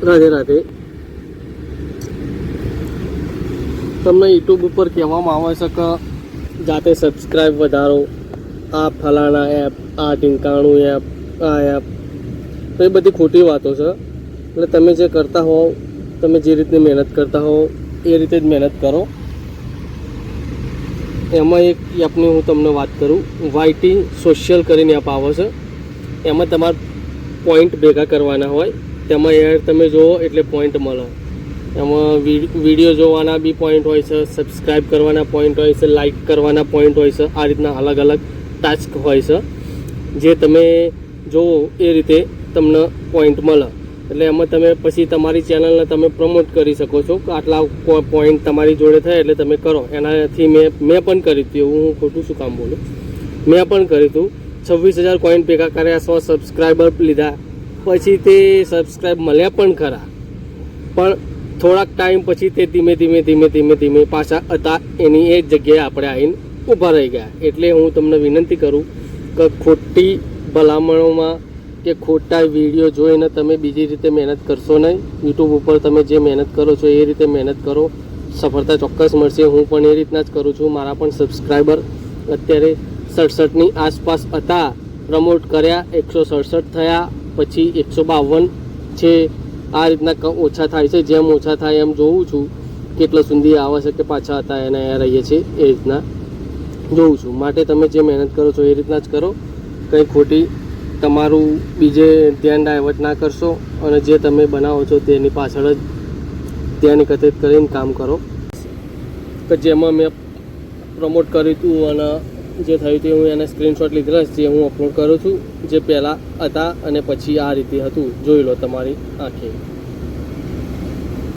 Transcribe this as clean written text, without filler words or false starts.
રાધે રાધે. તમને યુટ્યુબ ઉપર કહેવામાં આવે છે કે જાતે સબસ્ક્રાઈબ વધારો, આ ફલાણા એપ, આ ઢીંકાણું એપ, આ એપ, તો એ બધી ખોટી વાતો છે. એટલે તમે જે કરતા હોવ, તમે જે રીતની મહેનત કરતા હોવ એ રીતે જ મહેનત કરો. એમાં એક એપની હું તમને વાત કરું, વાયટી સોશિયલ કરીને એપ આવે છે. એમાં તમારે પોઈન્ટ ભેગા કરવાના હોય. તેમાં એડ તમે જુઓ એટલે પોઈન્ટ મળે. એમાં વિડીયો જોવાના બી પોઈન્ટ હોય છે, સબસ્ક્રાઈબ કરવાના પોઈન્ટ હોય છે, લાઇક કરવાના પોઈન્ટ હોય છે. આ રીતના અલગ અલગ ટાસ્ક હોય છે. જે તમે જુઓ એ રીતે તમને પોઈન્ટ મળે. એટલે એમાં તમે પછી તમારી ચેનલને તમે પ્રમોટ કરી શકો છો કે આટલા પોઈન્ટ તમારી જોડે થાય એટલે તમે કરો. એનાથી મેં પણ કર્યું હતું એવું, હું ખોટું શું કામ બોલું, મેં પણ કર્યું હતું. 26,000 કોઈન ભેગા કર્યા, 100 સબસ્ક્રાઈબર લીધા. પછી તે સબસ્ક્રાઈબ મળ્યા પણ ખરા, પણ થોડાક ટાઈમ પછી તે ધીમે ધીમે પાછા હતા એની એ જગ્યાએ આપણે આવીને ઊભા રહી ગયા. એટલે હું તમને વિનંતી કરું કે ખોટી ભલામણોમાં કે ખોટા વિડીયો જોઈને તમે બીજી રીતે મહેનત કરશો નહીં. યુટ્યુબ ઉપર તમે જે મહેનત કરો છો એ રીતે મહેનત કરો, સફળતા ચોક્કસ મળશે. હું પણ એ રીતના જ કરું છું. મારા પણ સબસ્ક્રાઈબર અત્યારે 67ની આસપાસ હતા, પ્રમોટ કર્યા, 167 થયા, પછી 152 છે. આ રીતના ઓછા થાય છે. જેમ ઓછા થાય એમ જોઉં છું કેટલા સુધી આવે છે કે પાછા હતા એને રહીએ છીએ, એ રીતના જોઉં છું. માટે તમે જે મહેનત કરો છો એ રીતના જ કરો. કંઈ ખોટી તમારું બીજે ધ્યાન ડાયવર્ટ ના કરશો અને જે તમે બનાવો છો તેની પાછળ જ ધ્યાન એકત્રિત કરીને કામ કરો. કે જેમાં મેં પ્રમોટ કર્યું હતું અને જે થયું હતું હું એને સ્ક્રીનશોટ લીધેલા છે, જે હું અપલોડ કરું છું, જે પહેલાં હતા અને પછી આ રીતે હતું. જોઈ લો તમારી આંખે.